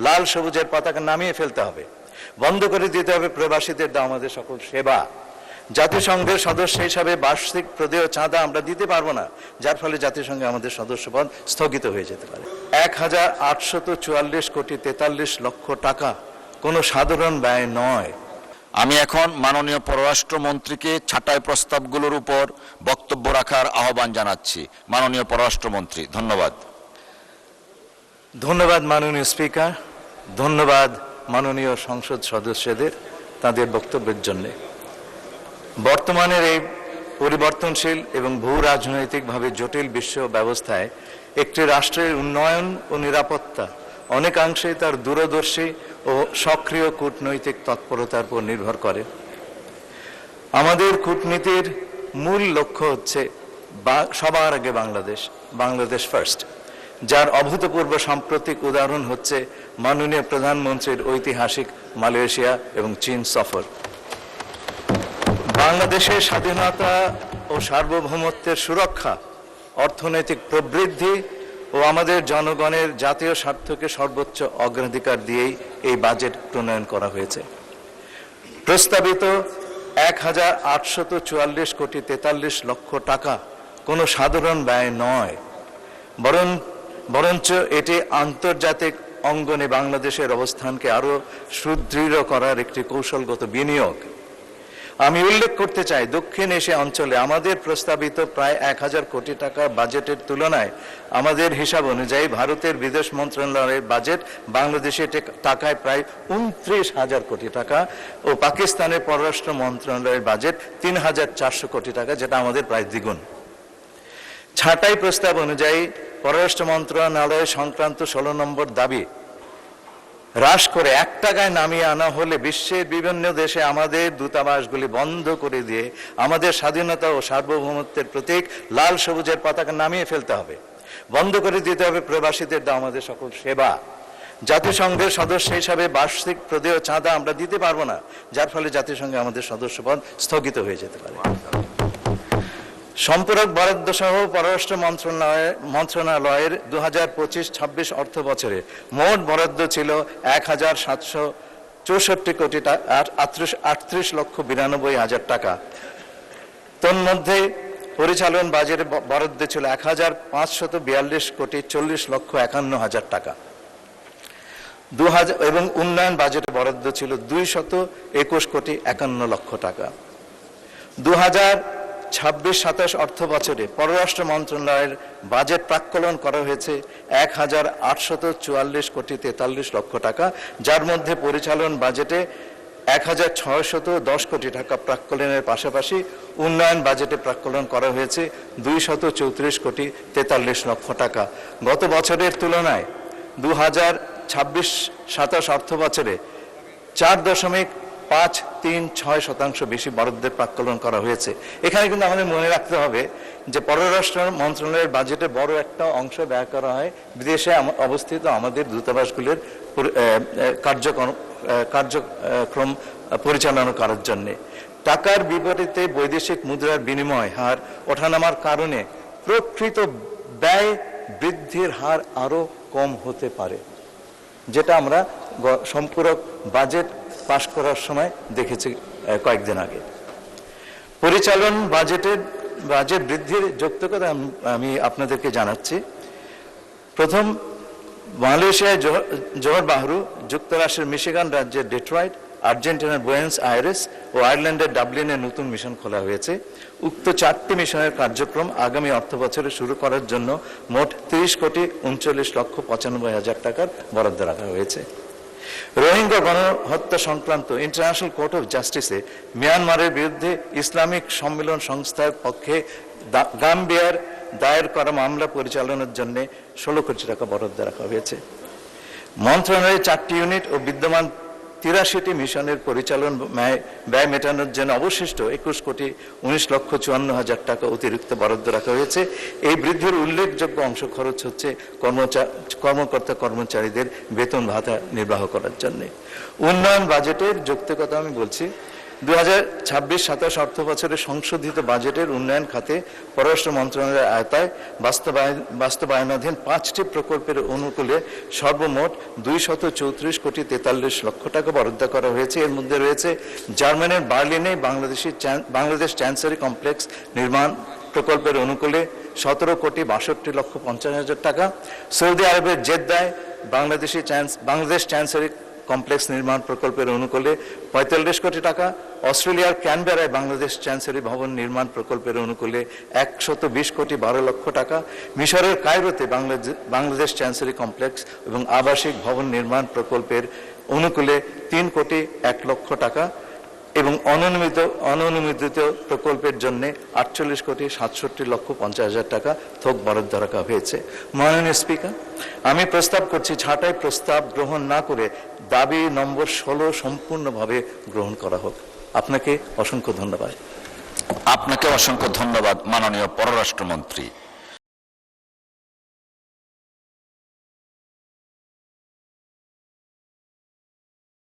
লাল সবুজের পতাকা নামিয়ে ফেলতে হবে, বন্ধ করে দিতে হবে প্রবাসীদের দেওয়া আমাদের সকল সেবা। জাতিসংঘের সদস্য হিসাবে বার্ষিক প্রদেয় চাঁদা আমরা দিতে পারবো না, যার ফলে জাতিসংঘে আমাদের সদস্যপদ স্থগিত হয়ে যেতে পারে। 1844 কোটি 43 লক্ষ টাকা কোনো সাধারণ ব্যয় নয়। আমি এখন মাননীয় পররাষ্ট্রমন্ত্রীকে ছাঁটাই প্রস্তাবগুলোর উপর বক্তব্য রাখার আহ্বান জানাচ্ছি। মাননীয় পররাষ্ট্রমন্ত্রী, ধন্যবাদ। ধন্যবাদ মাননীয় স্পিকার, ধন্যবাদ মাননীয় সংসদ সদস্যদের তাদের বক্তব্যের জন্য। বর্তমানের এই পরিবর্তনশীল এবং ভূ রাজনৈতিকভাবে জটিল বিশ্ব ব্যবস্থায় একটি রাষ্ট্রের উন্নয়ন ও নিরাপত্তা অনেকাংশেই তার দূরদর্শী ও সক্রিয় কূটনৈতিক তৎপরতার উপর নির্ভর করে। আমাদের কূটনীতির মূল লক্ষ্য হচ্ছে সবার আগে বাংলাদেশ ফার্স্ট, যার অভূতপূর্ব সাম্প্রতিক উদাহরণ হচ্ছে মাননীয় প্রধানমন্ত্রীর ঐতিহাসিক মালয়েশিয়া এবং চীন সফর। বাংলাদেশের স্বাধীনতা ও সার্বভৌমত্বের সুরক্ষা, অর্থনৈতিক প্রবৃদ্ধি ও আমাদের জনগণের জাতীয় স্বার্থকে সর্বোচ্চ অগ্রাধিকার দিয়েই এই বাজেট প্রণয়ন করা হয়েছে। প্রস্তাবিত 1844 কোটি 43 লক্ষ টাকা কোনো সাধারণ ব্যয় নয়, বরঞ্চ এটি আন্তর্জাতিক অঙ্গনে বাংলাদেশের অবস্থানকে আরও সুদৃঢ় করার একটি কৌশলগত বিনিয়োগ। আমি উল্লেখ করতে চাই, দক্ষিণ এশিয়া অঞ্চলে আমাদের প্রস্তাবিত প্রায় 1000 কোটি টাকা বাজেটের তুলনায় আমাদের হিসাব অনুযায়ী ভারতের বিদেশ মন্ত্রণালয়ের বাজেট বাংলাদেশের টাকায় প্রায় 29,000 কোটি টাকা ও পাকিস্তানের পররাষ্ট্র মন্ত্রণালয়ের বাজেট 3,400 কোটি টাকা, যেটা আমাদের প্রায় দ্বিগুণ। ছাঁটাই প্রস্তাব অনুযায়ী পররাষ্ট্র মন্ত্রণালয় সংক্রান্ত 16 নম্বর দাবি হ্রাস করে 1 টাকায় নামিয়ে আনা হলে বিশ্বের বিভিন্ন দেশে আমাদের দূতাবাসগুলি বন্ধ করে দিয়ে আমাদের স্বাধীনতা ও সার্বভৌমত্বের প্রতীক লাল সবুজের পতাকা নামিয়ে ফেলতে হবে, বন্ধ করে দিতে হবে প্রবাসীদের দেওয়া আমাদের সকল সেবা। জাতিসংঘের সদস্য হিসাবে বার্ষিক প্রদেয় চাঁদা আমরা দিতে পারবো না, যার ফলে জাতিসংঘে আমাদের সদস্যপদ স্থগিত হয়ে যেতে পারে। সম্পূরক বরাদ্দ সহ পররাষ্ট্র মন্ত্রণালয়ের 2025-26 অর্থ বছরে মোট বরাদ্দ ছিল 1764 কোটি 38 লক্ষ 92 হাজার টাকা। তন্মধ্যে পরিচালন বাজেটে বরাদ্দ ছিল 1542 কোটি 40 লক্ষ 51 হাজার টাকা এবং উন্নয়ন বাজেটে বরাদ্দ ছিল 221 কোটি 51 লক্ষ টাকা। 2026-27 অর্থ বছরে পররাষ্ট্র মন্ত্রণালয়ের বাজেট প্রাক্কলন করা হয়েছে 1844 কোটি 43 লক্ষ টাকা, যার মধ্যে পরিচালন বাজেটে 1610 কোটি টাকা প্রাক্কলনের পাশাপাশি উন্নয়ন বাজেটে প্রাক্কলন করা হয়েছে 234 কোটি 43 লক্ষ টাকা। গত বছরের তুলনায় 2026-27 অর্থ বছরে 4.536% বেশি বরাদ্দের প্রাক্কলন করা হয়েছে। এখানে কিন্তু আমাদের মনে রাখতে হবে যে পররাষ্ট্র মন্ত্রণালয়ের বাজেটে বড় একটা অংশ ব্যয় করা হয় বিদেশে অবস্থিত আমাদের দূতাবাসগুলির কার্যক্রম পরিচালনা করার জন্য। টাকার বিপরীতে বৈদেশিক মুদ্রার বিনিময় হার ওঠানামার কারণে প্রকৃত ব্যয় বৃদ্ধির হার আরও কম হতে পারে, যেটা আমরা সম্পূরক বাজেট পাশ করার সময় দেখেছি কয়েকদিন আগে। পরিচালন বাজেট বৃদ্ধির যৌক্তিকতা আমি আপনাদেরকে জানাচ্ছি। প্রথম, মালয়েশিয়ায় জোহর বাহরু, যুক্তরাষ্ট্রের মিশিগান রাজ্যের ডেট্রয়েট, আর্জেন্টিনার বুয়েন্স আয়ারেস ও আয়ারল্যান্ডের ডাবলিনে নতুন মিশন খোলা হয়েছে। উক্ত 4টি মিশনের কার্যক্রম আগামী অর্থ বছরে শুরু করার জন্য মোট 30 কোটি 39 লক্ষ 95 হাজার টাকার বরাদ্দ রাখা হয়েছে। রোহিঙ্গা গণহত্যা সংক্রান্ত ইন্টারন্যাশনাল কোর্ট অফ জাস্টিসে মিয়ানমারের বিরুদ্ধে ইসলামিক সম্মেলন সংস্থার পক্ষে গাম্বিয়ার দায়ের করা মামলা পরিচালনার জন্য 16 কোটি টাকা বরাদ্দ রাখা হয়েছে। মন্ত্রণালয়ের 4টি ইউনিট ও বিদ্যমান 83টি মিশনের পরিচালন ব্যয় মেটানোর জন্য অবশিষ্ট 21 কোটি 19 লক্ষ 54 হাজার টাকা অতিরিক্ত বরাদ্দ রাখা হয়েছে। এই বৃদ্ধির উল্লেখযোগ্য অংশ খরচ হচ্ছে কর্মকর্তা কর্মচারীদের বেতন ভাতা নির্বাহ করার জন্য। উন্নয়ন বাজেটের যৌক্তিকতা আমি বলছি, 2026-27 অর্থ বছরের সংশোধিত বাজেটের উন্নয়ন খাতে পররাষ্ট্র মন্ত্রণালয়ের আওতায় বাস্তবায়নাধীন 5টি প্রকল্পের অনুকূলে সর্বমোট 234 কোটি 43 লক্ষ টাকা বরাদ্দ করা হয়েছে। এর মধ্যে রয়েছে জার্মানির বার্লিনে বাংলাদেশ চ্যান্সারি কমপ্লেক্স নির্মাণ প্রকল্পের অনুকূলে 17 কোটি 62 লক্ষ 50 হাজার টাকা, সৌদি আরবের জেদ্দায় বাংলাদেশ চ্যান্সারি কমপ্লেক্স নির্মাণ প্রকল্পের অনুকূলে 45 কোটি টাকা, অস্ট্রেলিয়ার ক্যানবেরায় বাংলাদেশ চ্যান্সারি ভবন নির্মাণ প্রকল্পের অনুকূলে 120 কোটি 12 লক্ষ টাকা, মিশরের কায়রোতে বাংলাদেশ চ্যান্সারি কমপ্লেক্স এবং আবাসিক ভবন নির্মাণ প্রকল্পের অনুকূলে 3 কোটি 1 লক্ষ টাকা এবং অননুমোদিত প্রকল্পের জন্য 48 কোটি 67 লক্ষ 50 হাজার টাকা থোক বরাদ্দ রাখা হয়েছে। মাননীয় স্পিকার, আমি প্রস্তাব করছি ছাঁটাই প্রস্তাব গ্রহণ না করে দাবি নম্বর 16 সম্পূর্ণভাবে গ্রহণ করা হোক। আপনাকে অসংখ্য ধন্যবাদ। আপনাকে অসংখ্য ধন্যবাদ মাননীয় পররাষ্ট্রমন্ত্রী।